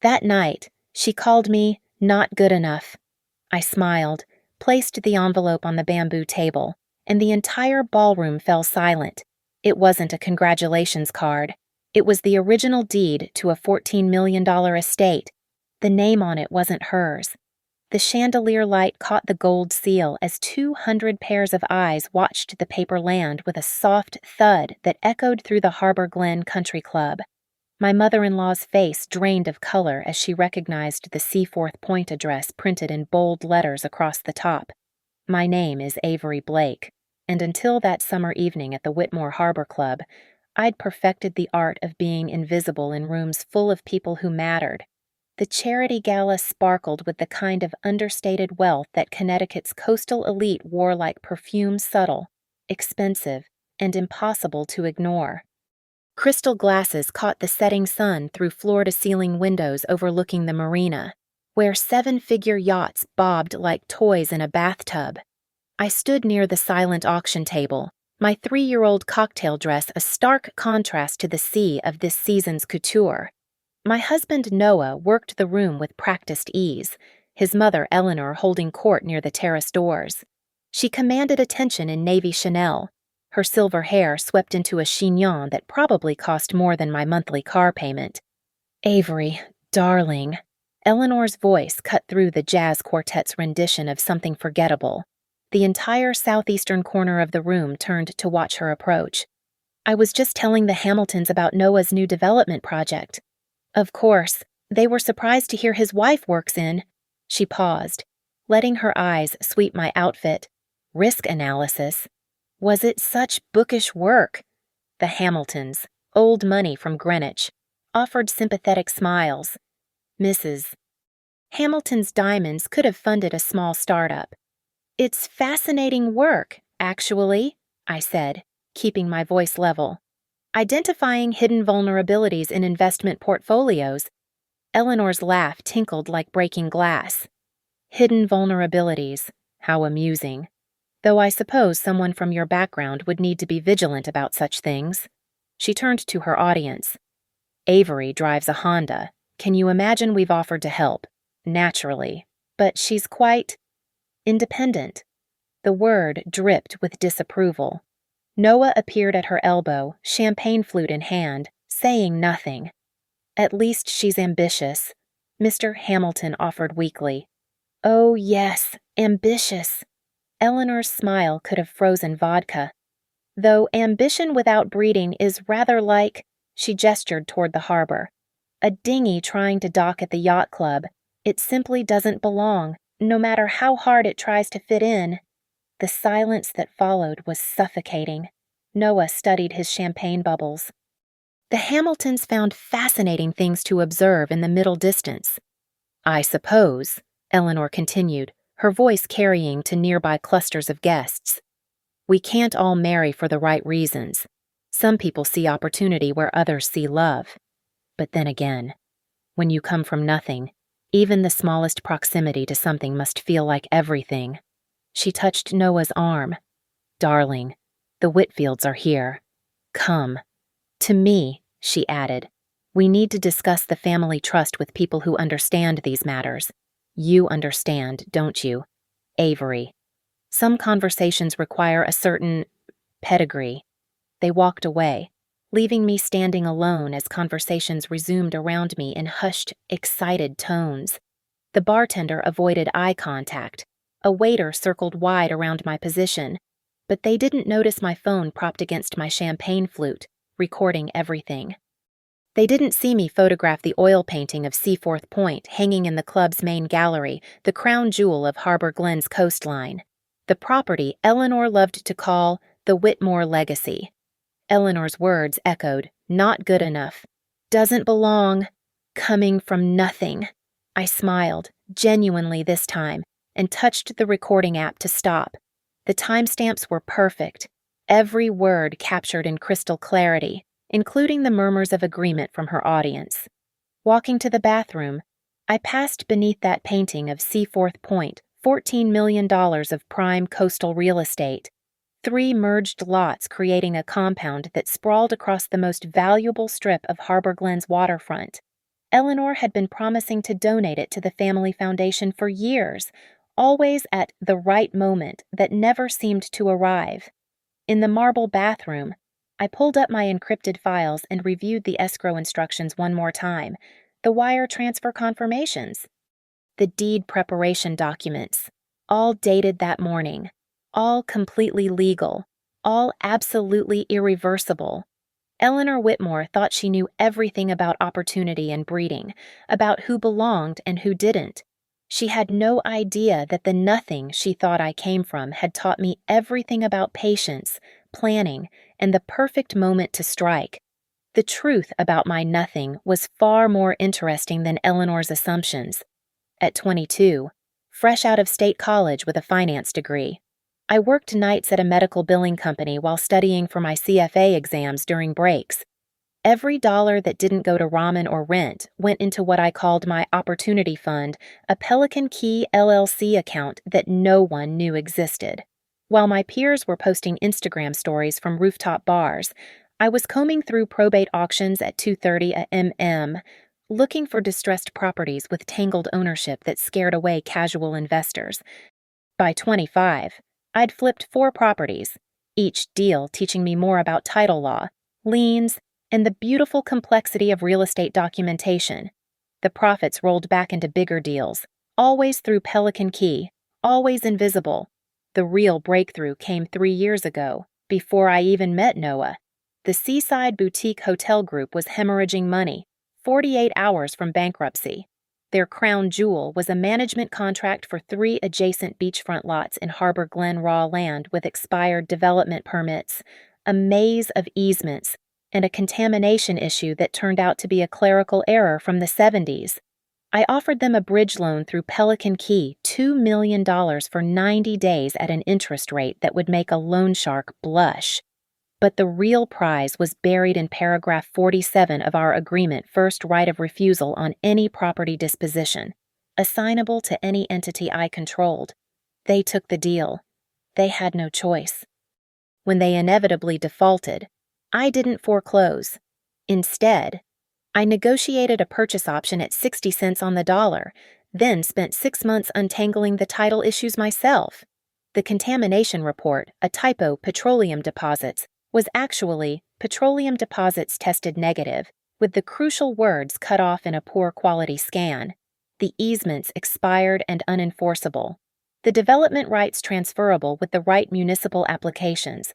That night, she called me not good enough. I smiled, placed the envelope on the bamboo table, and the entire ballroom fell silent. It wasn't a congratulations card. It was the original deed to a $14 million estate. The name on it wasn't hers. The chandelier light caught the gold seal as 200 pairs of eyes watched the paper land with a soft thud that echoed through the Harbor Glen Country Club. My mother-in-law's face drained of color as she recognized the Seaforth Point address printed in bold letters across the top. My name is Avery Blake, and until that summer evening at the Whitmore Harbor Club, I'd perfected the art of being invisible in rooms full of people who mattered. The charity gala sparkled with the kind of understated wealth that Connecticut's coastal elite wore like perfume, subtle, expensive, and impossible to ignore. Crystal glasses caught the setting sun through floor-to-ceiling windows overlooking the marina, where seven-figure yachts bobbed like toys in a bathtub. I stood near the silent auction table, my 3-year-old cocktail dress a stark contrast to the sea of this season's couture. My husband Noah worked the room with practiced ease, his mother Eleanor holding court near the terrace doors. She commanded attention in navy Chanel, her silver hair swept into a chignon that probably cost more than my monthly car payment. "Avery, darling." Eleanor's voice cut through the jazz quartet's rendition of Something Forgettable. The entire southeastern corner of the room turned to watch her approach. "I was just telling the Hamiltons about Noah's new development project. Of course, they were surprised to hear his wife works in." She paused, letting her eyes sweep my outfit. Risk analysis. Was it such bookish work? The Hamiltons, old money from Greenwich, offered sympathetic smiles. Mrs. Hamilton's diamonds could have funded a small startup. "It's fascinating work, actually," I said, keeping my voice level. "Identifying hidden vulnerabilities in investment portfolios." Eleanor's laugh tinkled like breaking glass. "Hidden vulnerabilities. How amusing. Though I suppose someone from your background would need to be vigilant about such things." She turned to her audience. "Avery drives a Honda. Can you imagine we've offered to help? Naturally. But she's quite independent." The word dripped with disapproval. Noah appeared at her elbow, champagne flute in hand, saying nothing. "At least she's ambitious," Mr. Hamilton offered weakly. "Oh, yes, ambitious." Eleanor's smile could have frozen vodka. "Though ambition without breeding is rather like," she gestured toward the harbor, "a dinghy trying to dock at the yacht club. It simply doesn't belong, no matter how hard it tries to fit in." The silence that followed was suffocating. Noah studied his champagne bubbles. "The Hamiltons found fascinating things to observe in the middle distance. I suppose," Eleanor continued, her voice carrying to nearby clusters of guests. "We can't all marry for the right reasons. Some people see opportunity where others see love. But then again, when you come from nothing, even the smallest proximity to something must feel like everything." She touched Noah's arm. "Darling, the Whitfields are here. Come." "To me," she added, "we need to discuss the family trust with people who understand these matters. You understand, don't you? Avery. Some conversations require a certain pedigree." They walked away, leaving me standing alone as conversations resumed around me in hushed, excited tones. The bartender avoided eye contact. A waiter circled wide around my position, but they didn't notice my phone propped against my champagne flute, recording everything. They didn't see me photograph the oil painting of Seaforth Point hanging in the club's main gallery, the crown jewel of Harbor Glen's coastline. The property Eleanor loved to call the Whitmore Legacy. Eleanor's words echoed, "Not good enough. Doesn't belong. Coming from nothing." I smiled, genuinely this time, and touched the recording app to stop. The timestamps were perfect, every word captured in crystal clarity, including the murmurs of agreement from her audience. Walking to the bathroom, I passed beneath that painting of Seaforth Point, $14 million of prime coastal real estate, 3 merged lots creating a compound that sprawled across the most valuable strip of Harbor Glen's waterfront. Eleanor had been promising to donate it to the family foundation for years, always at the right moment that never seemed to arrive. In the marble bathroom, I pulled up my encrypted files and reviewed the escrow instructions one more time, the wire transfer confirmations, the deed preparation documents, all dated that morning, all completely legal, all absolutely irreversible. Eleanor Whitmore thought she knew everything about opportunity and breeding, about who belonged and who didn't. She had no idea that the nothing she thought I came from had taught me everything about patience, planning, and the perfect moment to strike. The truth about my nothing was far more interesting than Eleanor's assumptions. At 22, fresh out of state college with a finance degree, I worked nights at a medical billing company while studying for my CFA exams during breaks. Every dollar that didn't go to ramen or rent went into what I called my Opportunity Fund, a Pelican Key LLC account that no one knew existed. While my peers were posting Instagram stories from rooftop bars, I was combing through probate auctions at 2:30 a.m., looking for distressed properties with tangled ownership that scared away casual investors. By 25, I'd flipped 4 properties, each deal teaching me more about title law, liens, and the beautiful complexity of real estate documentation. The profits rolled back into bigger deals, always through Pelican Key, always invisible. The real breakthrough came 3 years ago, before I even met Noah. The Seaside Boutique Hotel Group was hemorrhaging money, 48 hours from bankruptcy. Their crown jewel was a management contract for 3 adjacent beachfront lots in Harbor Glen raw land with expired development permits, a maze of easements, and a contamination issue that turned out to be a clerical error from the 70s. I offered them a bridge loan through Pelican Key, $2 million for 90 days at an interest rate that would make a loan shark blush. But the real prize was buried in paragraph 47 of our agreement, first right of refusal on any property disposition, assignable to any entity I controlled. They took the deal. They had no choice. When they inevitably defaulted, I didn't foreclose. Instead, I negotiated a purchase option at 60 cents on the dollar, then spent 6 months untangling the title issues myself. The contamination report, a typo, petroleum deposits, was actually petroleum deposits tested negative, with the crucial words cut off in a poor quality scan. The easements expired and unenforceable. The development rights transferable with the right municipal applications.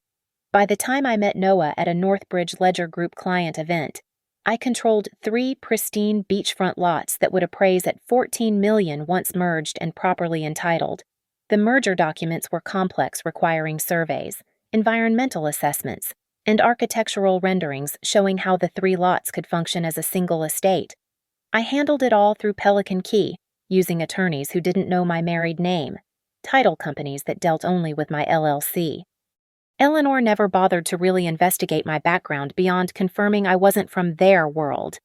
By the time I met Noah at a Northbridge Ledger Group client event, I controlled 3 pristine beachfront lots that would appraise at $14 million once merged and properly entitled. The merger documents were complex, requiring surveys, environmental assessments, and architectural renderings showing how the 3 lots could function as a single estate. I handled it all through Pelican Key, using attorneys who didn't know my married name, title companies that dealt only with my LLC. Eleanor never bothered to really investigate my background beyond confirming I wasn't from their world.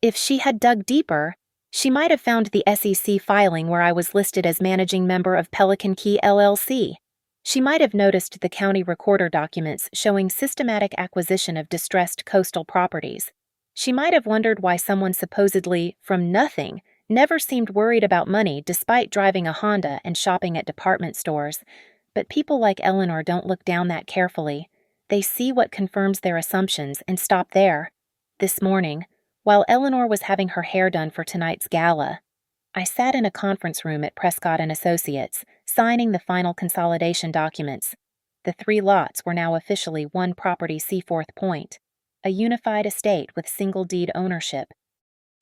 If she had dug deeper, she might have found the SEC filing where I was listed as managing member of Pelican Key LLC. She might have noticed the county recorder documents showing systematic acquisition of distressed coastal properties. She might have wondered why someone supposedly from nothing never seemed worried about money despite driving a Honda and shopping at department stores. But people like Eleanor don't look down that carefully. They see what confirms their assumptions and stop there. This morning, while Eleanor was having her hair done for tonight's gala, I sat in a conference room at Prescott & Associates, signing the final consolidation documents. The 3 lots were now officially one property Seaforth Point, a unified estate with single deed ownership.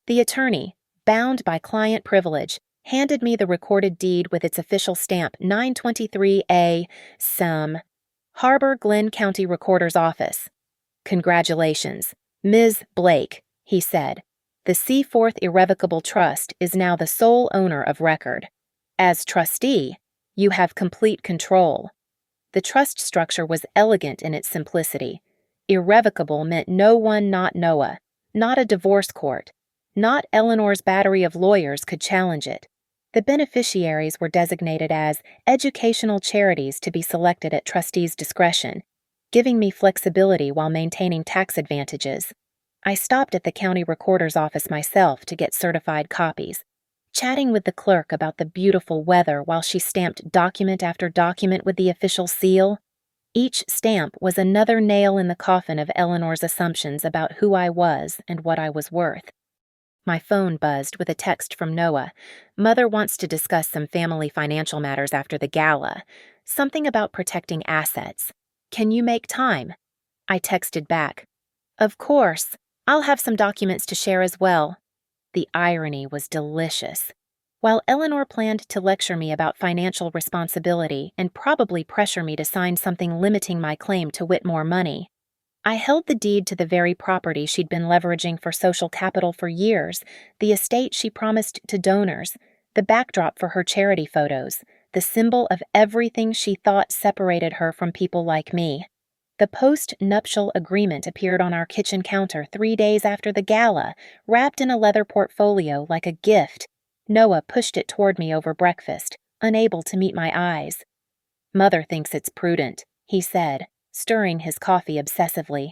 The attorney, bound by client privilege, handed me the recorded deed with its official stamp 923A, Sum, Harbor Glen County Recorder's Office. "Congratulations, Ms. Blake," he said. "The Seaforth Irrevocable Trust is now the sole owner of record. As trustee, you have complete control." The trust structure was elegant in its simplicity. Irrevocable meant no one, not Noah, not a divorce court, not Eleanor's battery of lawyers could challenge it. The beneficiaries were designated as educational charities to be selected at trustees' discretion, giving me flexibility while maintaining tax advantages. I stopped at the county recorder's office myself to get certified copies, chatting with the clerk about the beautiful weather while she stamped document after document with the official seal. Each stamp was another nail in the coffin of Eleanor's assumptions about who I was and what I was worth. My phone buzzed with a text from Noah. Mother wants to discuss some family financial matters after the gala. Something about protecting assets. Can you make time? I texted back. Of course. I'll have some documents to share as well. The irony was delicious. While Eleanor planned to lecture me about financial responsibility and probably pressure me to sign something limiting my claim to Whitmore money, I held the deed to the very property she'd been leveraging for social capital for years, the estate she promised to donors, the backdrop for her charity photos, the symbol of everything she thought separated her from people like me. The post-nuptial agreement appeared on our kitchen counter 3 days after the gala, wrapped in a leather portfolio like a gift. Noah pushed it toward me over breakfast, unable to meet my eyes. Mother thinks it's prudent, he said, stirring his coffee obsessively.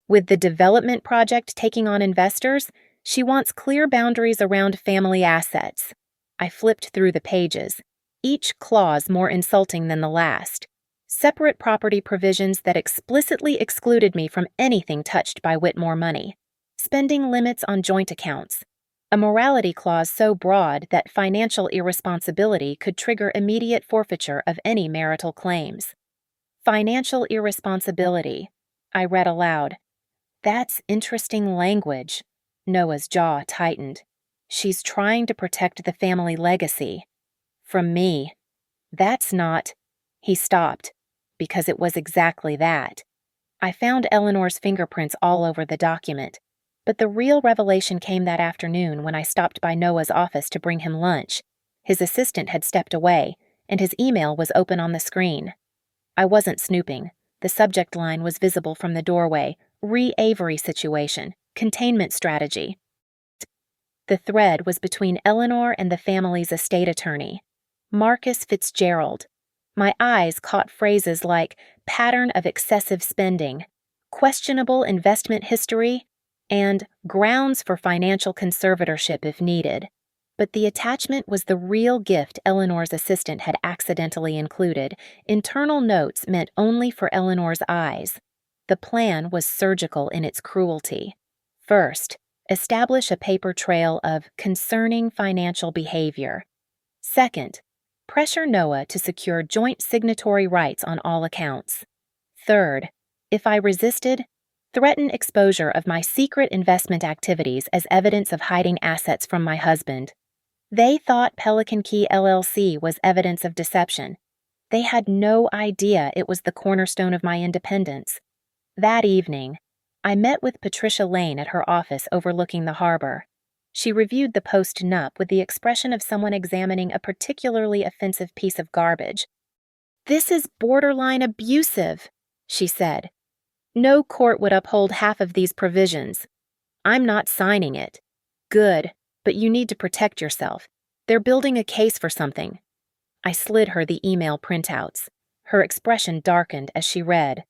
With the development project taking on investors, she wants clear boundaries around family assets. I flipped through the pages, each clause more insulting than the last. Separate property provisions that explicitly excluded me from anything touched by Whitmore money. Spending limits on joint accounts. A morality clause so broad that financial irresponsibility could trigger immediate forfeiture of any marital claims. Financial irresponsibility, I read aloud. That's interesting language. Noah's jaw tightened. She's trying to protect the family legacy. From me. That's not... He stopped, because it was exactly that. I found Eleanor's fingerprints all over the document, but the real revelation came that afternoon when I stopped by Noah's office to bring him lunch. His assistant had stepped away, and his email was open on the screen. I wasn't snooping. The subject line was visible from the doorway. Re-Avery situation. Containment strategy. The thread was between Eleanor and the family's estate attorney, Marcus Fitzgerald. My eyes caught phrases like pattern of excessive spending, questionable investment history, and grounds for financial conservatorship if needed. But the attachment was the real gift Eleanor's assistant had accidentally included. Internal notes meant only for Eleanor's eyes. The plan was surgical in its cruelty. First, establish a paper trail of concerning financial behavior. Second, pressure Noah to secure joint signatory rights on all accounts. Third, if I resisted, threaten exposure of my secret investment activities as evidence of hiding assets from my husband. They thought Pelican Key LLC was evidence of deception. They had no idea it was the cornerstone of my independence. That evening, I met with Patricia Lane at her office overlooking the harbor. She reviewed the post-nup with the expression of someone examining a particularly offensive piece of garbage. "This is borderline abusive," she said. "No court would uphold half of these provisions. I'm not signing it." "Good. But you need to protect yourself. They're building a case for something." I slid her the email printouts. Her expression darkened as she read.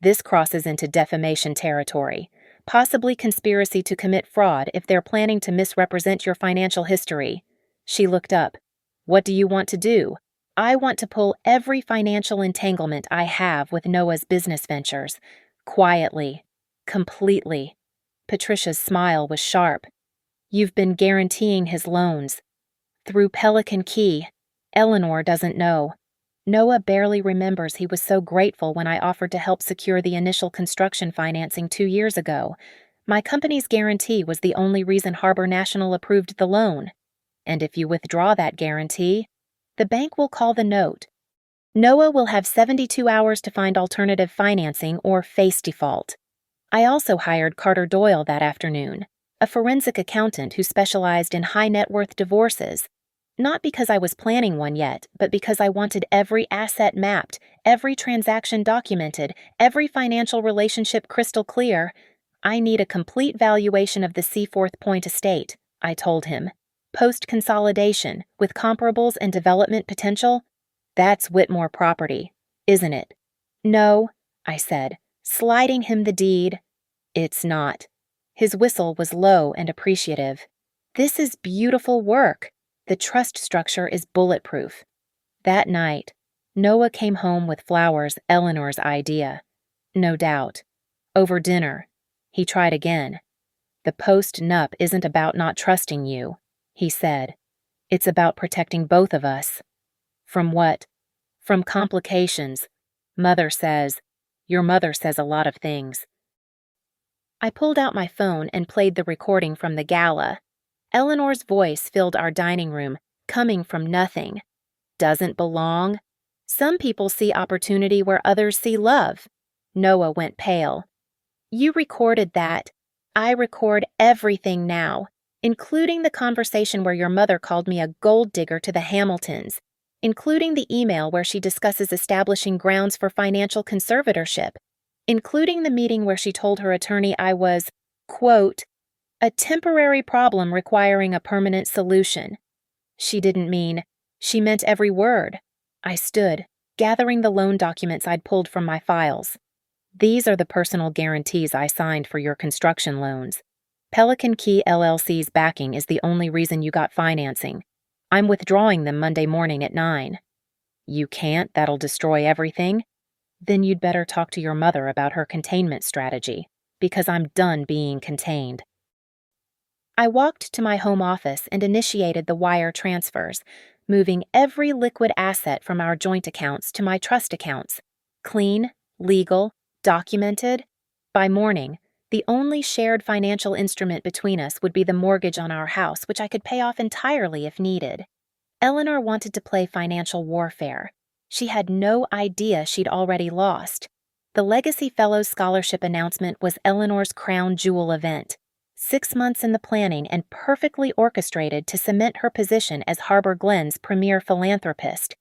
"This crosses into defamation territory. Possibly conspiracy to commit fraud if they're planning to misrepresent your financial history." She looked up. "What do you want to do?" "I want to pull every financial entanglement I have with Noah's business ventures. Quietly. Completely." Patricia's smile was sharp. "You've been guaranteeing his loans. Through Pelican Key. Eleanor doesn't know. Noah barely remembers he was so grateful when I offered to help secure the initial construction financing 2 years ago. My company's guarantee was the only reason Harbor National approved the loan. And if you withdraw that guarantee, the bank will call the note. Noah will have 72 hours to find alternative financing or face default." I also hired Carter Doyle that afternoon, a forensic accountant who specialized in high-net-worth divorces. Not because I was planning one yet, but because I wanted every asset mapped, every transaction documented, every financial relationship crystal clear. "I need a complete valuation of the Seaforth Point estate," I told him. "Post-consolidation, with comparables and development potential. That's Whitmore property, isn't it?" "No," I said, sliding him the deed. "It's not." His whistle was low and appreciative. "This is beautiful work. The trust structure is bulletproof." That night, Noah came home with flowers, Eleanor's idea. No doubt. Over dinner, he tried again. "The post-nup isn't about not trusting you," he said. "It's about protecting both of us." "From what?" "From complications. Your mother says a lot of things." I pulled out my phone and played the recording from the gala. Eleanor's voice filled our dining room, coming from nothing. "Doesn't belong? Some people see opportunity where others see love." Noah went pale. "You recorded that. I record everything now, including the conversation where your mother called me a gold digger to the Hamiltons, including the email where she discusses establishing grounds for financial conservatorship, including the meeting where she told her attorney I was, quote, a temporary problem requiring a permanent solution." She didn't mean, she meant every word. I stood, gathering the loan documents I'd pulled from my files. "These are the personal guarantees I signed for your construction loans. Pelican Key LLC's backing is the only reason you got financing. I'm withdrawing them Monday morning at 9. "You can't, that'll destroy everything." "Then you'd better talk to your mother about her containment strategy, because I'm done being contained." I walked to my home office and initiated the wire transfers, moving every liquid asset from our joint accounts to my trust accounts. Clean, legal, documented. By morning, the only shared financial instrument between us would be the mortgage on our house, which I could pay off entirely if needed. Eleanor wanted to play financial warfare. She had no idea she'd already lost. The Legacy Fellows Scholarship announcement was Eleanor's crown jewel event. 6 months in the planning and perfectly orchestrated to cement her position as Harbor Glen's premier philanthropist.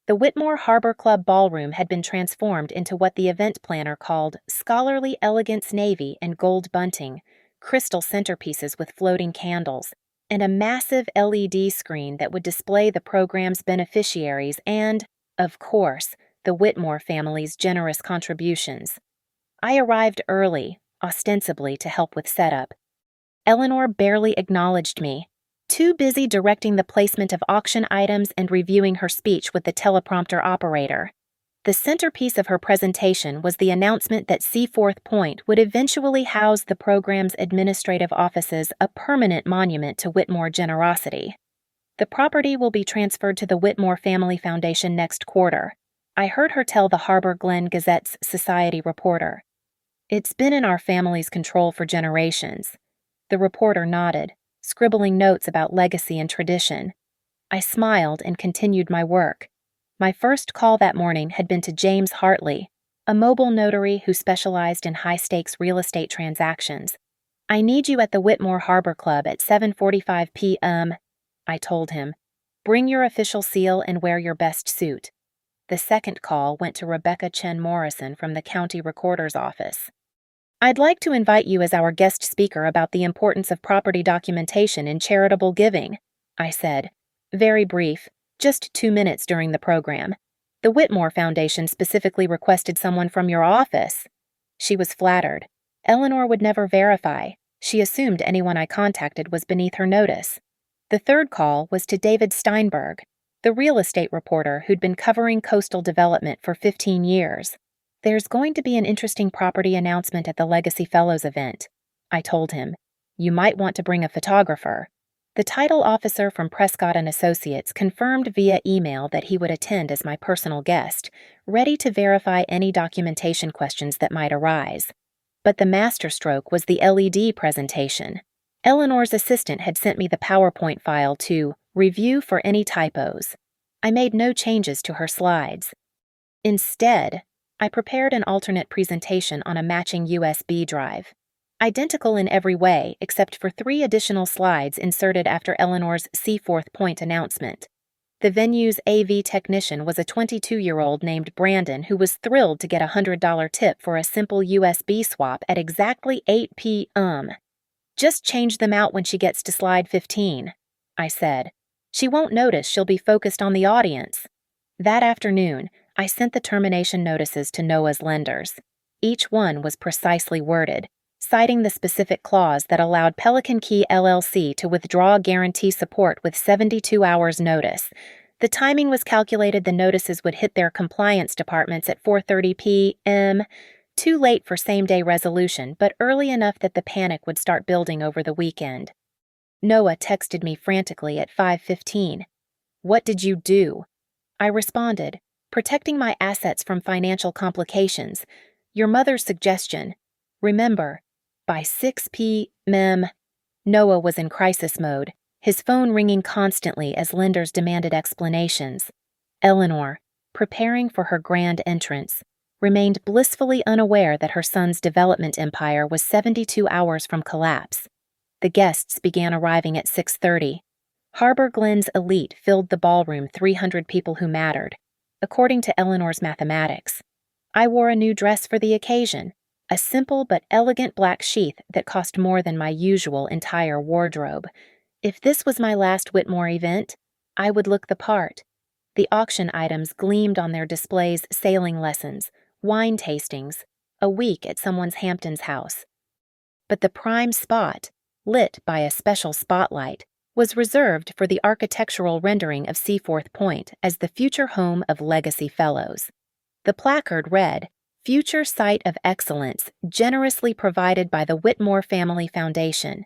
The Whitmore Harbor Club ballroom had been transformed into what the event planner called scholarly elegance navy and gold bunting, crystal centerpieces with floating candles, and a massive LED screen that would display the program's beneficiaries and, of course, the Whitmore family's generous contributions. I arrived early, ostensibly to help with setup. Eleanor barely acknowledged me, too busy directing the placement of auction items and reviewing her speech with the teleprompter operator. The centerpiece of her presentation was the announcement that Seaforth Point would eventually house the program's administrative offices, a permanent monument to Whitmore generosity. "The property will be transferred to the Whitmore Family Foundation next quarter," I heard her tell the Harbor Glen Gazette's society reporter. "It's been in our family's control for generations." The reporter nodded, scribbling notes about legacy and tradition. I smiled and continued my work. My first call that morning had been to James Hartley, a mobile notary who specialized in high-stakes real estate transactions. "I need you at the Whitmore Harbor Club at 7:45 p.m., I told him. "Bring your official seal and wear your best suit." The second call went to Rebecca Chen Morrison from the county recorder's office. "I'd like to invite you as our guest speaker about the importance of property documentation in charitable giving," I said. Very brief, just 2 minutes during the program. "The Whitmore Foundation specifically requested someone from your office." She was flattered. Eleanor would never verify. She assumed anyone I contacted was beneath her notice. The third call was to David Steinberg, the real estate reporter who'd been covering coastal development for 15 years. "There's going to be an interesting property announcement at the Legacy Fellows event," I told him. "You might want to bring a photographer." The title officer from Prescott and Associates confirmed via email that he would attend as my personal guest, ready to verify any documentation questions that might arise. But the masterstroke was the LED presentation. Eleanor's assistant had sent me the PowerPoint file to review for any typos. I made no changes to her slides. Instead, I prepared an alternate presentation on a matching USB drive. Identical in every way except for 3 additional slides inserted after Eleanor's Seaforth Point announcement. The venue's AV technician was a 22-year-old named Brandon who was thrilled to get a $100 tip for a simple USB swap at exactly 8 p.m. "Just change them out when she gets to slide 15, I said. "She won't notice, she'll be focused on the audience." That afternoon, I sent the termination notices to Noah's lenders. Each one was precisely worded, citing the specific clause that allowed Pelican Key LLC to withdraw guarantee support with 72 hours notice. The timing was calculated the notices would hit their compliance departments at 4:30 p.m., too late for same-day resolution, but early enough that the panic would start building over the weekend. Noah texted me frantically at 5:15. "What did you do?" I responded, "Protecting my assets from financial complications. Your mother's suggestion. Remember, by 6 p.m." Noah was in crisis mode, his phone ringing constantly as lenders demanded explanations. Eleanor, preparing for her grand entrance, remained blissfully unaware that her son's development empire was 72 hours from collapse. The guests began arriving at 6:30. Harbor Glen's elite filled the ballroom, 300 people who mattered, according to Eleanor's mathematics. I wore a new dress for the occasion, a simple but elegant black sheath that cost more than my usual entire wardrobe. If this was my last Whitmore event, I would look the part. The auction items gleamed on their displays: sailing lessons, wine tastings, a week at someone's Hamptons house. But the prime spot, lit by a special spotlight, was reserved for the architectural rendering of Seaforth Point as the future home of Legacy Fellows. The placard read, "Future Site of Excellence, generously provided by the Whitmore Family Foundation."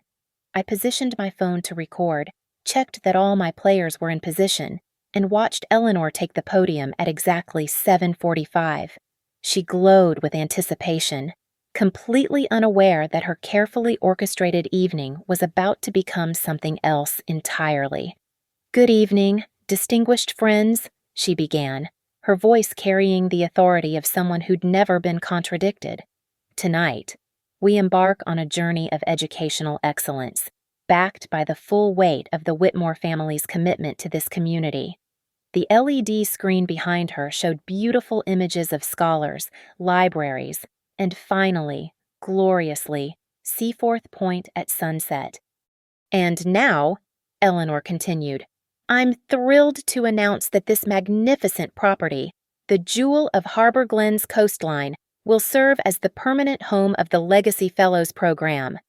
I positioned my phone to record, checked that all my players were in position, and watched Eleanor take the podium at exactly 7:45. She glowed with anticipation, completely unaware that her carefully orchestrated evening was about to become something else entirely. "Good evening, distinguished friends," she began, her voice carrying the authority of someone who'd never been contradicted. "Tonight, we embark on a journey of educational excellence, backed by the full weight of the Whitmore family's commitment to this community." The LED screen behind her showed beautiful images of scholars, libraries, and finally, gloriously, Seaforth Point at sunset. "And now," Eleanor continued, "I'm thrilled to announce that this magnificent property, the jewel of Harbor Glen's coastline, will serve as the permanent home of the Legacy Fellows program."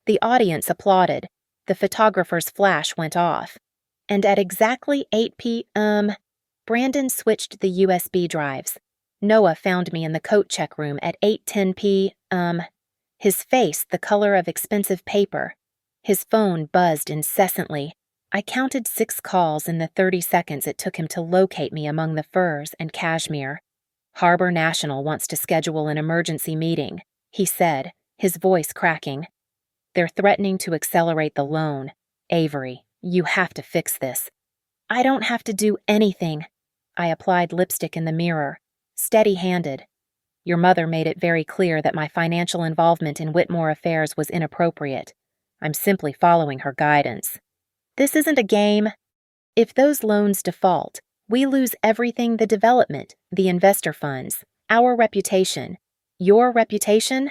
The audience applauded. The photographer's flash went off. And at exactly 8 p.m., Brandon switched the USB drives. Noah found me in the coat check room at 8:10 p.m., his face the color of expensive paper. His phone buzzed incessantly. I counted 6 calls in the 30 seconds it took him to locate me among the furs and cashmere. "Harbor National wants to schedule an emergency meeting," he said, his voice cracking. "They're threatening to accelerate the loan. Avery, you have to fix this." "I don't have to do anything." I applied lipstick in the mirror, steady-handed. "Your mother made it very clear that my financial involvement in Whitmore affairs was inappropriate. I'm simply following her guidance." "This isn't a game." "If those loans default, we lose everything: the development, the investor funds, our reputation." "Your reputation?"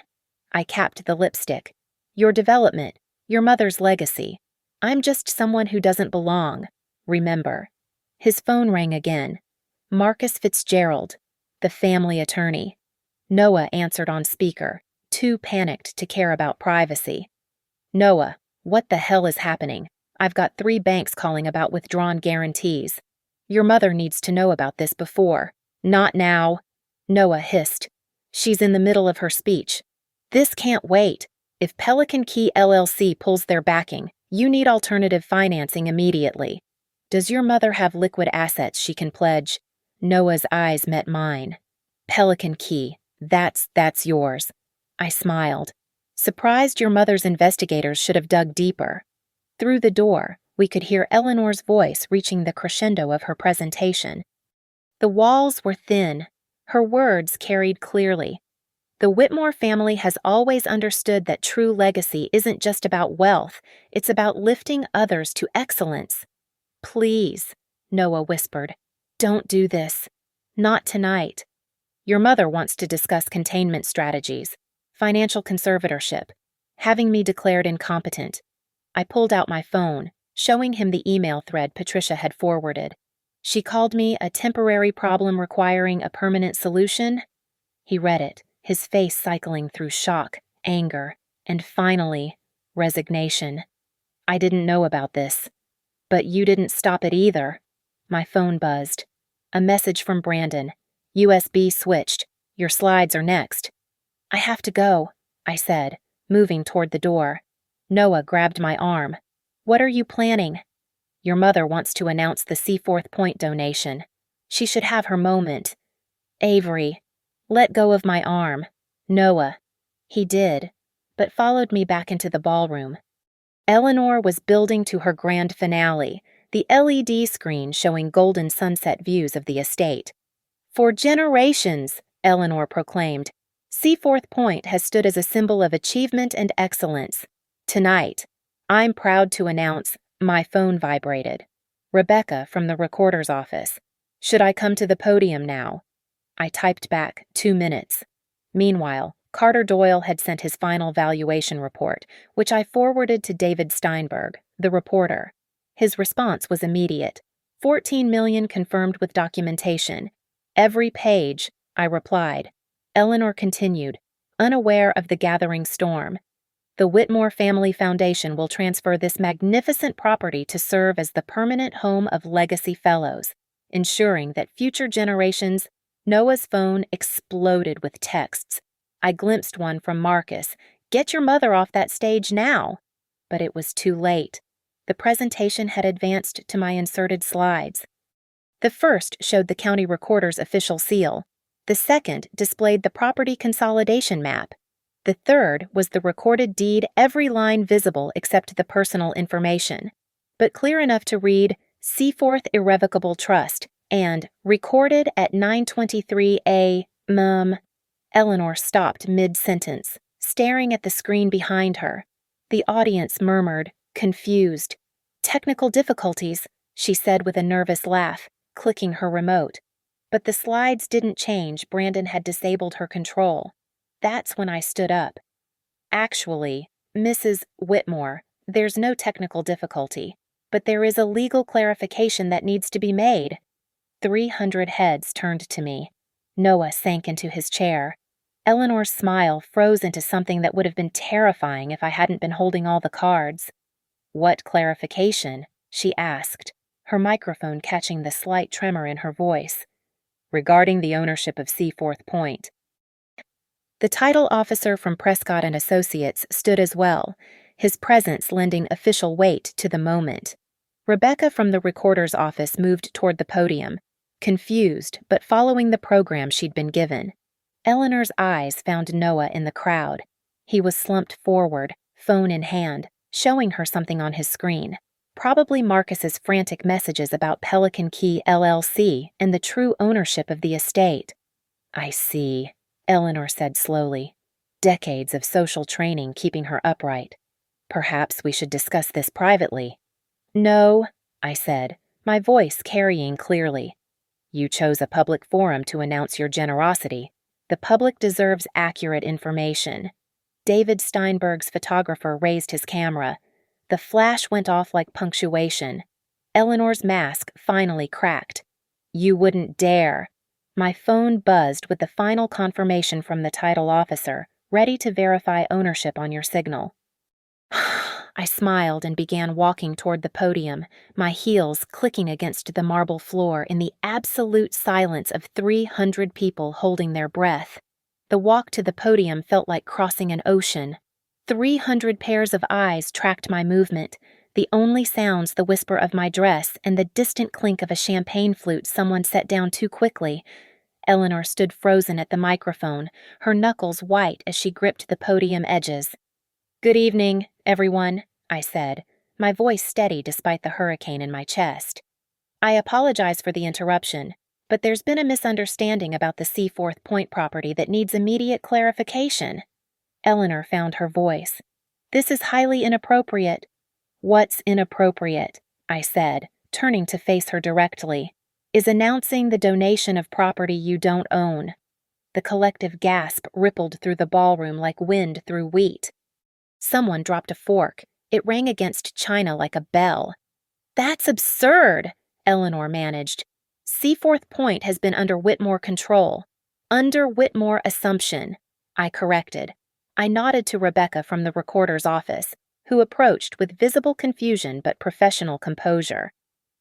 I capped the lipstick. "Your development, your mother's legacy. I'm just someone who doesn't belong. Remember." His phone rang again. Marcus Fitzgerald, the family attorney. Noah answered on speaker, too panicked to care about privacy. "Noah, what the hell is happening? I've got 3 banks calling about withdrawn guarantees. Your mother needs to know about this before." "Not now," Noah hissed. "She's in the middle of her speech. This can't wait. If Pelican Key LLC pulls their backing, you need alternative financing immediately. Does your mother have liquid assets she can pledge?" Noah's eyes met mine. "Pelican Key, that's yours." I smiled. "Surprised your mother's investigators should have dug deeper." Through the door, we could hear Eleanor's voice reaching the crescendo of her presentation. The walls were thin. Her words carried clearly. "The Whitmore family has always understood that true legacy isn't just about wealth, it's about lifting others to excellence." "Please," Noah whispered, "don't do this. Not tonight. Your mother wants to discuss containment strategies, financial conservatorship, having me declared incompetent." I pulled out my phone, showing him the email thread Patricia had forwarded. "She called me a temporary problem requiring a permanent solution." He read it, his face cycling through shock, anger, And finally, resignation. I didn't know about this. But you didn't stop it either. My phone buzzed. A message from Brandon. USB switched. Your slides are next. I have to go, I said, moving toward the door. Noah grabbed my arm. What are you planning? Your mother wants to announce the Seaforth Point donation. She should have her moment. Avery, let go of my arm. Noah. He did, but followed me back into the ballroom. Eleanor was building to her grand finale, the LED screen showing golden sunset views of the estate. For generations, Eleanor proclaimed, Seaforth Point has stood as a symbol of achievement and excellence. Tonight, I'm proud to announce my phone vibrated. Rebecca from the recorder's office. Should I come to the podium now? I typed back 2 minutes. Meanwhile, Carter Doyle had sent his final valuation report, which I forwarded to David Steinberg, the reporter. His response was immediate. 14 million confirmed with documentation. Every page, I replied. Eleanor continued, unaware of the gathering storm. The Whitmore Family Foundation will transfer this magnificent property to serve as the permanent home of legacy fellows, ensuring that future generations. Noah's phone exploded with texts. I glimpsed one from Marcus. Get your mother off that stage now. But it was too late. The presentation had advanced to my inserted slides. The first showed the county recorder's official seal. The second displayed the property consolidation map. The third was the recorded deed, every line visible except the personal information, but clear enough to read Seaforth Irrevocable Trust and recorded at 923 A. Eleanor stopped mid-sentence, staring at the screen behind her. The audience murmured, confused. Technical difficulties, she said with a nervous laugh, clicking her remote. But the slides didn't change. Brandon had disabled her control. That's when I stood up. Actually, Mrs. Whitmore, there's no technical difficulty, but there is a legal clarification that needs to be made. 300 heads turned to me. Noah sank into his chair. Eleanor's smile froze into something that would have been terrifying if I hadn't been holding all the cards. What clarification? She asked, her microphone catching the slight tremor in her voice. Regarding the ownership of Seaforth Point. The title officer from Prescott and Associates stood as well, his presence lending official weight to the moment. Rebecca from the recorder's office moved toward the podium, confused but following the program she'd been given. Eleanor's eyes found Noah in the crowd. He was slumped forward, phone in hand, showing her something on his screen. Probably Marcus's frantic messages about Pelican Key LLC and the true ownership of the estate. I see, Eleanor said slowly. Decades of social training keeping her upright. Perhaps we should discuss this privately. No, I said, my voice carrying clearly. You chose a public forum to announce your generosity. The public deserves accurate information. David Steinberg's photographer raised his camera. The flash went off like punctuation. Eleanor's mask finally cracked. You wouldn't dare. My phone buzzed with the final confirmation from the title officer, ready to verify ownership on your signal. I smiled and began walking toward the podium, my heels clicking against the marble floor in the absolute silence of 300 people holding their breath. The walk to the podium felt like crossing an ocean. 300 pairs of eyes tracked my movement, the only sounds the whisper of my dress and the distant clink of a champagne flute someone set down too quickly. Eleanor stood frozen at the microphone, her knuckles white as she gripped the podium edges. Good evening, everyone, I said, my voice steady despite the hurricane in my chest. I apologize for the interruption, but there's been a misunderstanding about the Seaforth Point property that needs immediate clarification. Eleanor found her voice. This is highly inappropriate. What's inappropriate? I said, turning to face her directly. Is announcing the donation of property you don't own. The collective gasp rippled through the ballroom like wind through wheat. Someone dropped a fork. It rang against china like a bell. That's absurd, Eleanor managed. Seaforth Point has been under Whitmore control. Under Whitmore assumption, I corrected. I nodded to Rebecca from the recorder's office, who approached with visible confusion but professional composure.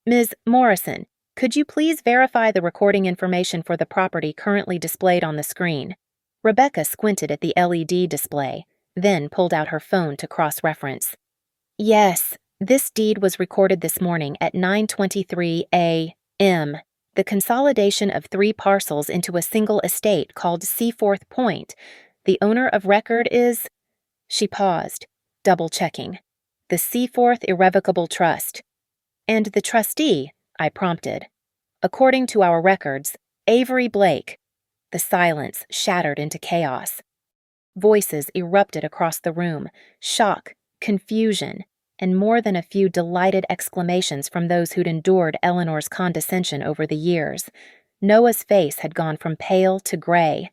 Ms. Morrison, could you please verify the recording information for the property currently displayed on the screen? Rebecca squinted at the LED display, then pulled out her phone to cross-reference. Yes, this deed was recorded this morning at 9:23 a.m. The consolidation of 3 parcels into a single estate called Seaforth Point. The owner of record is... She paused, double-checking. The Seaforth Irrevocable Trust. And the trustee, I prompted. According to our records, Avery Blake. The silence shattered into chaos. Voices erupted across the room, shock, confusion, and more than a few delighted exclamations from those who'd endured Eleanor's condescension over the years. Noah's face had gone from pale to gray.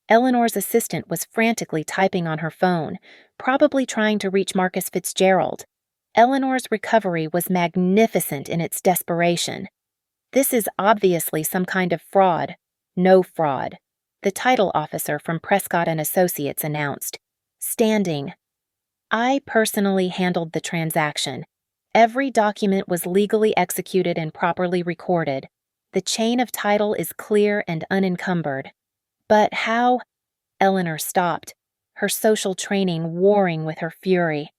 Eleanor's assistant was frantically typing on her phone, probably trying to reach Marcus Fitzgerald. Eleanor's recovery was magnificent in its desperation. This is obviously some kind of fraud. No fraud, the title officer from Prescott and Associates announced. Standing. I personally handled the transaction. Every document was legally executed and properly recorded. The chain of title is clear and unencumbered. But how? Eleanor stopped, her social training warring with her fury.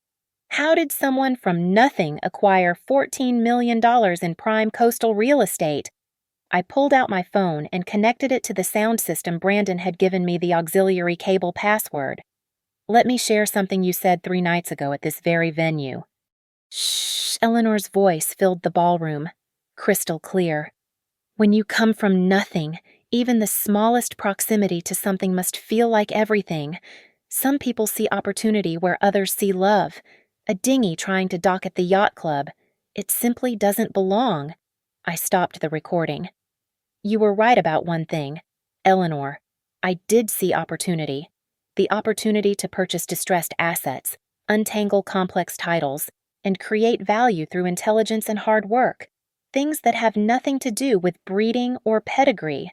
How did someone from nothing acquire $14 million in prime coastal real estate? I pulled out my phone and connected it to the sound system Brandon had given me the auxiliary cable password. Let me share something you said 3 nights ago at this very venue. Shh, Eleanor's voice filled the ballroom, crystal clear. When you come from nothing, even the smallest proximity to something must feel like everything. Some people see opportunity where others see love. A dinghy trying to dock at the yacht club. It simply doesn't belong. I stopped the recording. You were right about one thing, Eleanor. I did see opportunity. The opportunity to purchase distressed assets, untangle complex titles, and create value through intelligence and hard work. Things that have nothing to do with breeding or pedigree.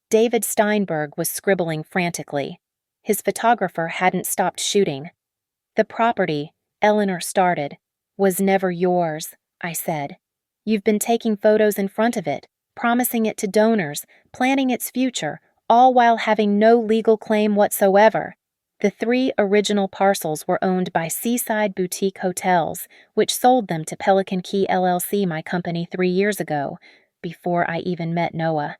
David Steinberg was scribbling frantically. His photographer hadn't stopped shooting. The property, Eleanor started, was never yours, I said. You've been taking photos in front of it, promising it to donors, planning its future, all while having no legal claim whatsoever. The 3 original parcels were owned by Seaside Boutique Hotels, which sold them to Pelican Key LLC, my company, 3 years ago, before I even met Noah.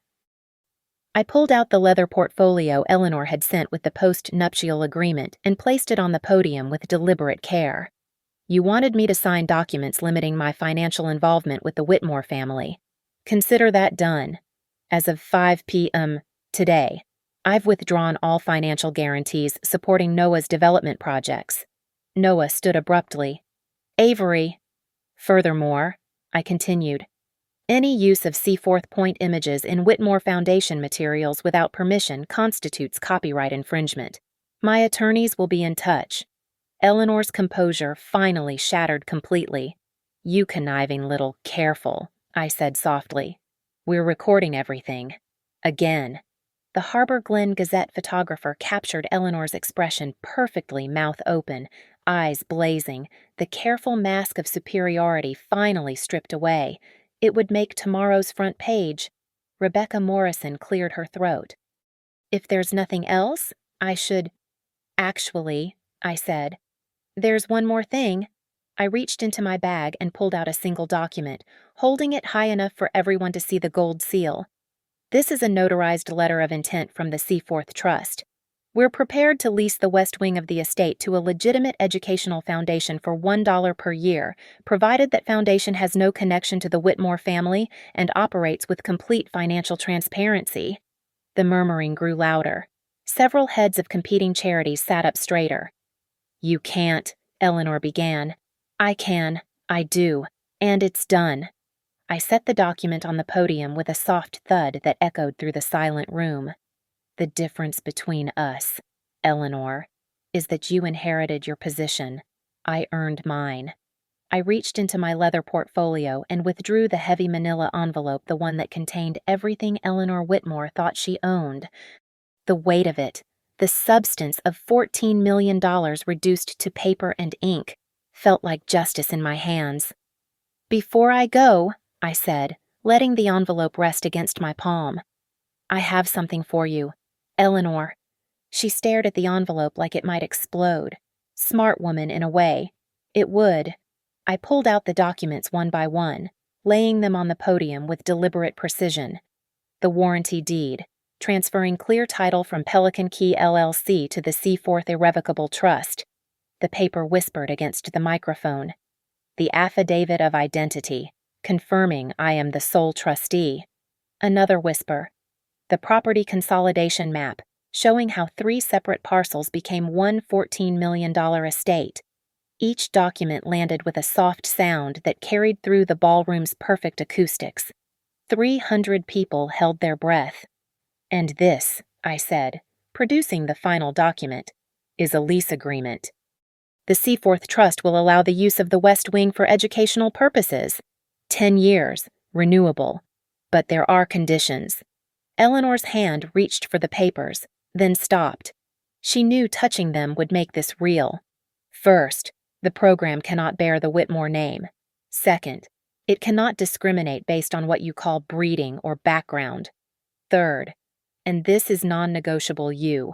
I pulled out the leather portfolio Eleanor had sent with the post-nuptial agreement and placed it on the podium with deliberate care. You wanted me to sign documents limiting my financial involvement with the Whitmore family. Consider that done. As of 5 p.m. today, I've withdrawn all financial guarantees supporting Noah's development projects. Noah stood abruptly. Avery. Furthermore, I continued, any use of Seaforth Point images in Whitmore Foundation materials without permission constitutes copyright infringement. My attorneys will be in touch. Eleanor's composure finally shattered completely. You conniving little careful, I said softly. We're recording everything. Again. The Harbor Glen Gazette photographer captured Eleanor's expression perfectly, mouth open, eyes blazing, the careful mask of superiority finally stripped away. It would make tomorrow's front page. Rebecca Morrison cleared her throat. If there's nothing else, I should... Actually, I said. There's one more thing. I reached into my bag and pulled out a single document, holding it high enough for everyone to see the gold seal. This is a notarized letter of intent from the Seaforth Trust. We're prepared to lease the west wing of the estate to a legitimate educational foundation for $1 per year, provided that foundation has no connection to the Whitmore family and operates with complete financial transparency. The murmuring grew louder. Several heads of competing charities sat up straighter. You can't, Eleanor began. I can, I do, and it's done. I set the document on the podium with a soft thud that echoed through the silent room. The difference between us, Eleanor, is that you inherited your position. I earned mine. I reached into my leather portfolio and withdrew the heavy manila envelope, the one that contained everything Eleanor Whitmore thought she owned. The weight of it, The substance of $14 million reduced to paper and ink felt like justice in my hands. "Before I go," I said, letting the envelope rest against my palm, "I have something for you. Eleanor." She stared at the envelope like it might explode. Smart woman in a way. It would. I pulled out the documents one by one, laying them on the podium with deliberate precision. The warranty deed, transferring clear title from Pelican Key LLC to the Seaforth Irrevocable Trust. The paper whispered against the microphone. The affidavit of identity, confirming I am the sole trustee. Another whisper. The property consolidation map, showing how 3 separate parcels became one $14 million estate. Each document landed with a soft sound that carried through the ballroom's perfect acoustics. 300 people held their breath. "And this," I said, producing the final document, "is a lease agreement. The Seaforth Trust will allow the use of the West Wing for educational purposes. 10 years, renewable. But there are conditions." Eleanor's hand reached for the papers, then stopped. She knew touching them would make this real. First, the program cannot bear the Whitmore name. Second, it cannot discriminate based on what you call breeding or background. Third, and this is non-negotiable, you,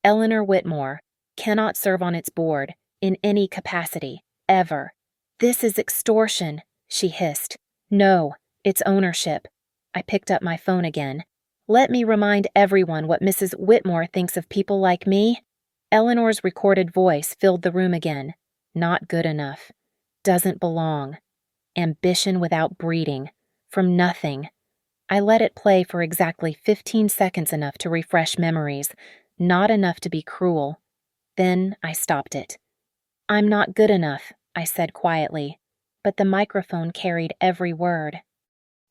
Eleanor Whitmore, cannot serve on its board in any capacity, ever. "This is extortion," she hissed. "No, it's ownership." I picked up my phone again. "Let me remind everyone what Mrs. Whitmore thinks of people like me." Eleanor's recorded voice filled the room again. "Not good enough. Doesn't belong. Ambition without breeding. From nothing." I let it play for exactly 15 seconds, enough to refresh memories, not enough to be cruel. Then I stopped it. "I'm not good enough," I said quietly, but the microphone carried every word.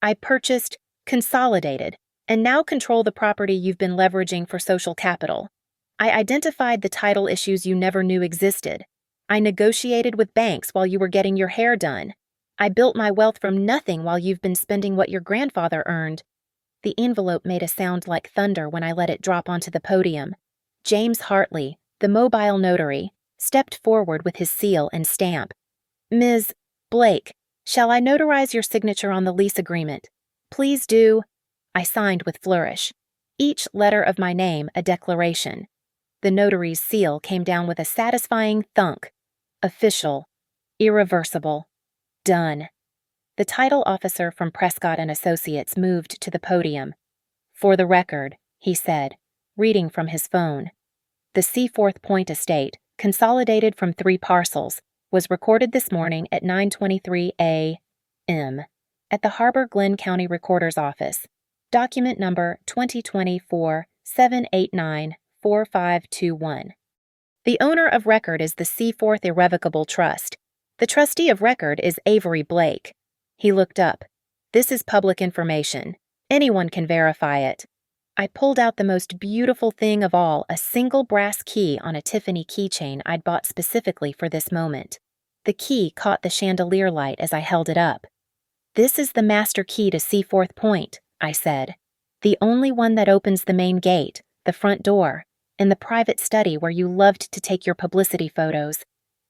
"I purchased, consolidated, and now control the property you've been leveraging for social capital. I identified the title issues you never knew existed. I negotiated with banks while you were getting your hair done. I built my wealth from nothing while you've been spending what your grandfather earned." The envelope made a sound like thunder when I let it drop onto the podium. James Hartley, the mobile notary, stepped forward with his seal and stamp. "Ms. Blake, shall I notarize your signature on the lease agreement?" "Please do." I signed with flourish. Each letter of my name a declaration. The notary's seal came down with a satisfying thunk. Official. Irreversible. Done. The title officer from Prescott and Associates moved to the podium. "For the record," he said, reading from his phone. "The Seaforth Point estate, consolidated from 3 parcels, was recorded this morning at 9:23 a.m. at the Harbor Glen County Recorder's Office. Document number 2024-789-4521. The owner of record is the Seaforth Irrevocable Trust. The trustee of record is Avery Blake." He looked up. "This is public information. Anyone can verify it." I pulled out the most beautiful thing of all, a single brass key on a Tiffany keychain I'd bought specifically for this moment. The key caught the chandelier light as I held it up. "This is the master key to Seaforth Point," I said. "The only one that opens the main gate, the front door, and the private study where you loved to take your publicity photos.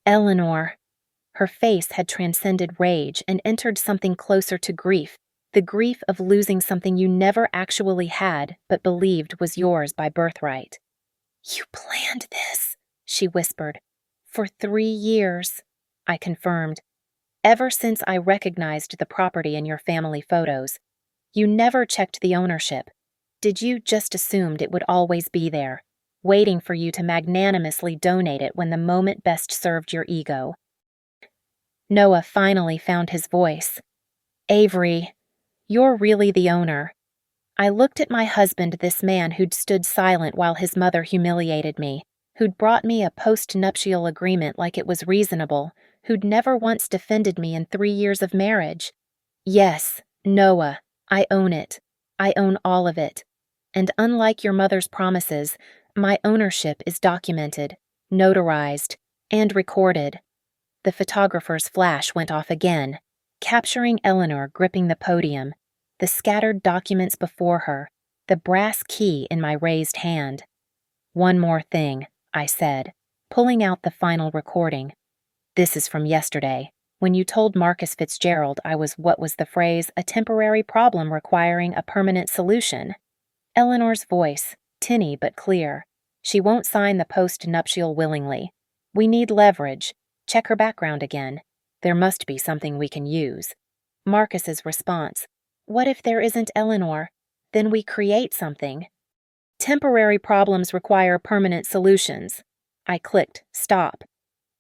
Eleanor." Her face had transcended rage and entered something closer to grief, the grief of losing something you never actually had but believed was yours by birthright. "You planned this," she whispered. "For 3 years," I confirmed. "Ever since I recognized the property in your family photos. You never checked the ownership. Did you just assumed it would always be there, waiting for you to magnanimously donate it when the moment best served your ego?" Noah finally found his voice. "Avery, you're really the owner." I looked at my husband, this man who'd stood silent while his mother humiliated me, who'd brought me a post-nuptial agreement like it was reasonable, who'd never once defended me in 3 years of marriage. "Yes, Noah, I own it. I own all of it. And unlike your mother's promises, my ownership is documented, notarized, and recorded." The photographer's flash went off again, capturing Eleanor gripping the podium, the scattered documents before her, the brass key in my raised hand. One more thing, I said, pulling out the final recording. This is from yesterday, when you told Marcus Fitzgerald I was what was the phrase, a temporary problem requiring a permanent solution. Eleanor's voice, tinny but clear. She won't sign the post-nuptial willingly. We need leverage. Check her background again. There must be something we can use. Marcus's response. What if there isn't Eleanor? Then we create something. Temporary problems require permanent solutions. I clicked stop.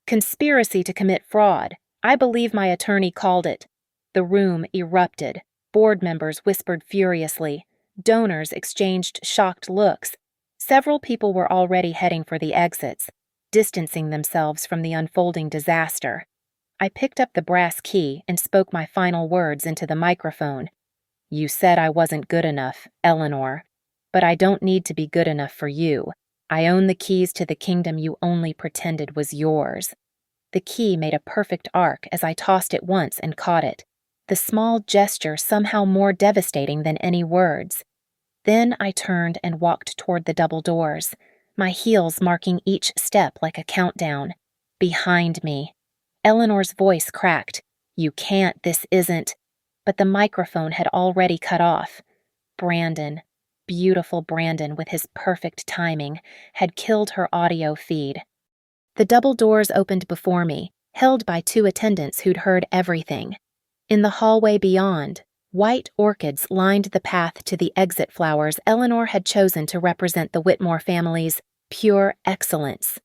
Conspiracy to commit fraud. I believe my attorney called it. The room erupted. Board members whispered furiously. Donors exchanged shocked looks. Several people were already heading for the exits, distancing themselves from the unfolding disaster. I picked up the brass key and spoke my final words into the microphone. You said I wasn't good enough, Eleanor. But I don't need to be good enough for you. I own the keys to the kingdom you only pretended was yours. The key made a perfect arc as I tossed it once and caught it, the small gesture somehow more devastating than any words. Then I turned and walked toward the double doors, my heels marking each step like a countdown. Behind me. Eleanor's voice cracked. You can't, this isn't. But the microphone had already cut off. Brandon, beautiful Brandon with his perfect timing, had killed her audio feed. The double doors opened before me, held by two attendants who'd heard everything. In the hallway beyond, white orchids lined the path to the exit flowers Eleanor had chosen to represent the Whitmore family's pure excellence.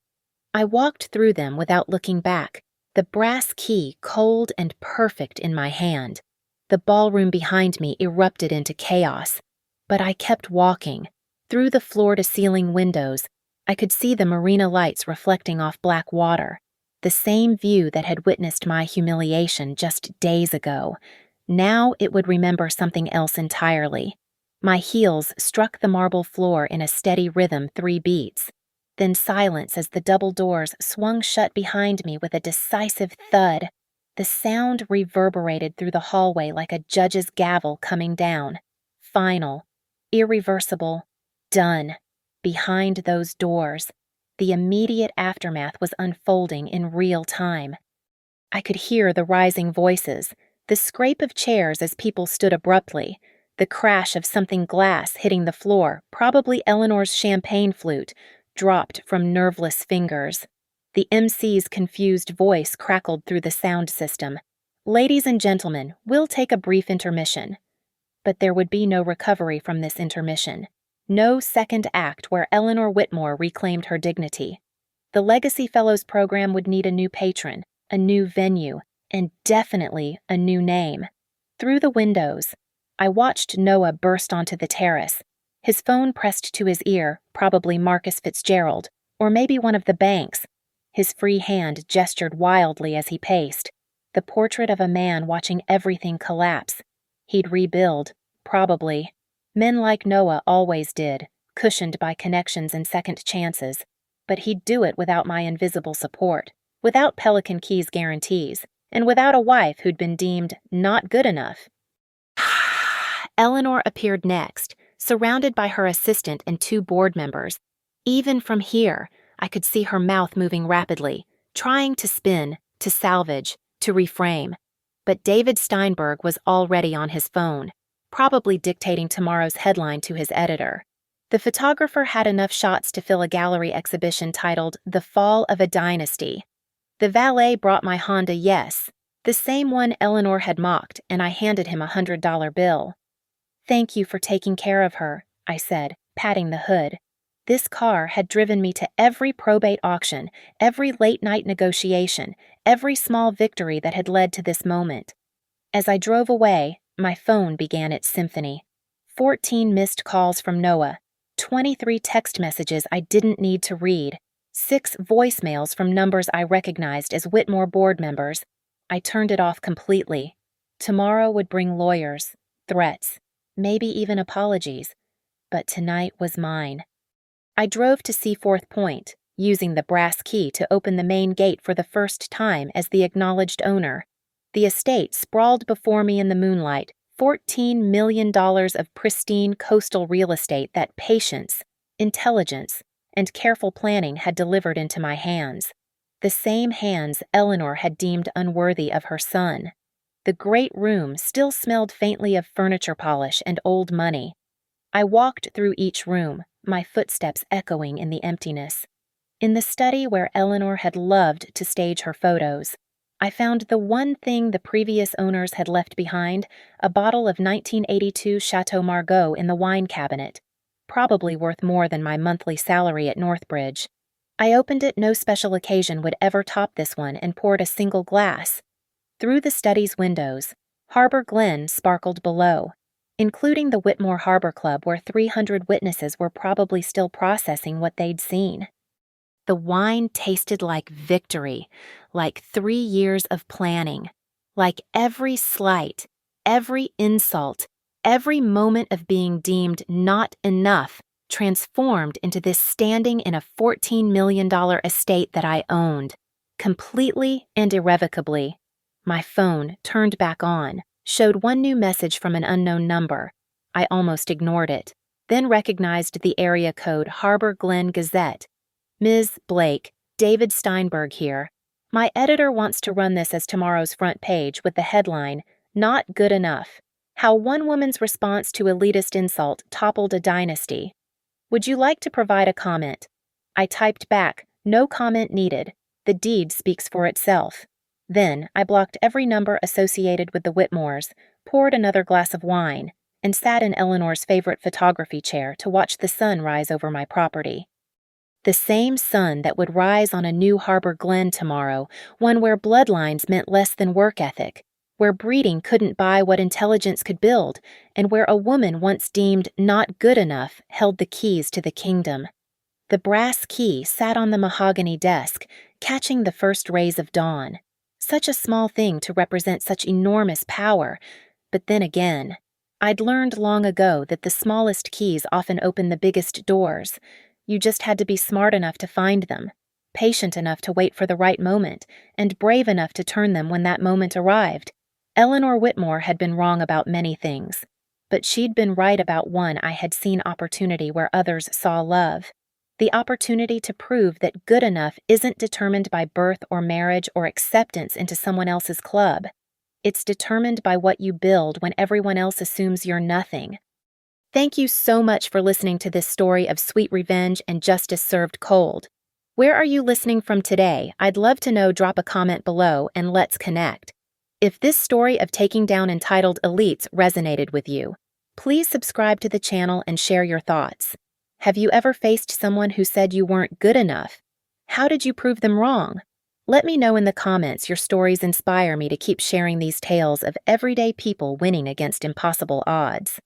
I walked through them without looking back, the brass key cold and perfect in my hand. The ballroom behind me erupted into chaos, but I kept walking. Through the floor-to-ceiling windows, I could see the marina lights reflecting off black water, the same view that had witnessed my humiliation just days ago. Now it would remember something else entirely. My heels struck the marble floor in a steady rhythm 3 beats. Then silence as the double doors swung shut behind me with a decisive thud. The sound reverberated through the hallway like a judge's gavel coming down. Final, irreversible, done. Behind those doors, the immediate aftermath was unfolding in real time. I could hear the rising voices, the scrape of chairs as people stood abruptly, the crash of something glass hitting the floor, probably Eleanor's champagne flute, dropped from nerveless fingers. The MC's confused voice crackled through the sound system. Ladies and gentlemen, we'll take a brief intermission. But there would be no recovery from this intermission. No second act where Eleanor Whitmore reclaimed her dignity. The Legacy Fellows program would need a new patron, a new venue, and definitely a new name. Through the windows, I watched Noah burst onto the terrace, his phone pressed to his ear, probably Marcus Fitzgerald, or maybe one of the banks. His free hand gestured wildly as he paced, the portrait of a man watching everything collapse. He'd rebuild, probably. Men like Noah always did, cushioned by connections and second chances. But he'd do it without my invisible support, without Pelican Key's guarantees, and without a wife who'd been deemed not good enough. Eleanor appeared next, surrounded by her assistant and 2 board members. Even from here, I could see her mouth moving rapidly, trying to spin, to salvage, to reframe. But David Steinberg was already on his phone, probably dictating tomorrow's headline to his editor. The photographer had enough shots to fill a gallery exhibition titled The Fall of a Dynasty. The valet brought my Honda Yes, the same one Eleanor had mocked, and I handed him a $100 bill. Thank you for taking care of her, I said, patting the hood. This car had driven me to every probate auction, every late-night negotiation, every small victory that had led to this moment. As I drove away, my phone began its symphony. 14 missed calls from Noah, 23 text messages I didn't need to read, 6 voicemails from numbers I recognized as Whitmore board members. I turned it off completely. Tomorrow would bring lawyers, threats, maybe even apologies. But tonight was mine. I drove to Seaforth Point, using the brass key to open the main gate for the first time as the acknowledged owner. The estate sprawled before me in the moonlight, $14 million of pristine coastal real estate that patience, intelligence, and careful planning had delivered into my hands. The same hands Eleanor had deemed unworthy of her son. The great room still smelled faintly of furniture polish and old money. I walked through each room, my footsteps echoing in the emptiness. In the study where Eleanor had loved to stage her photos, I found the one thing the previous owners had left behind, a bottle of 1982 Chateau Margaux in the wine cabinet, probably worth more than my monthly salary at Northbridge. I opened it. No special occasion would ever top this one, and poured a single glass. Through the study's windows, Harbor Glen sparkled below, including the Whitmore Harbor Club, where 300 witnesses were probably still processing what they'd seen. The wine tasted like victory, like 3 years of planning, like every slight, every insult, every moment of being deemed not enough transformed into this standing in a $14 million estate that I owned, completely and irrevocably. My phone, turned back on, showed one new message from an unknown number. I almost ignored it, then recognized the area code Harbor Glen Gazette. Ms. Blake, David Steinberg here. My editor wants to run this as tomorrow's front page with the headline, "Not Good Enough. How One Woman's Response to Elitist Insult Toppled a Dynasty." Would you like to provide a comment? I typed back, "No comment needed. The deed speaks for itself." Then I blocked every number associated with the Whitmores, poured another glass of wine, and sat in Eleanor's favorite photography chair to watch the sun rise over my property. The same sun that would rise on a new Harbor Glen tomorrow, one where bloodlines meant less than work ethic, where breeding couldn't buy what intelligence could build, and where a woman once deemed not good enough held the keys to the kingdom. The brass key sat on the mahogany desk, catching the first rays of dawn. Such a small thing to represent such enormous power, but then again, I'd learned long ago that the smallest keys often open the biggest doors. You just had to be smart enough to find them, patient enough to wait for the right moment, and brave enough to turn them when that moment arrived. Eleanor Whitmore had been wrong about many things, but she'd been right about one. I had seen opportunity where others saw love. The opportunity to prove that good enough isn't determined by birth or marriage or acceptance into someone else's club. It's determined by what you build when everyone else assumes you're nothing. Thank you so much for listening to this story of sweet revenge and justice served cold. Where are you listening from today? I'd love to know. Drop a comment below and let's connect. If this story of taking down entitled elites resonated with you, please subscribe to the channel and share your thoughts. Have you ever faced someone who said you weren't good enough? How did you prove them wrong? Let me know in the comments. Your stories inspire me to keep sharing these tales of everyday people winning against impossible odds.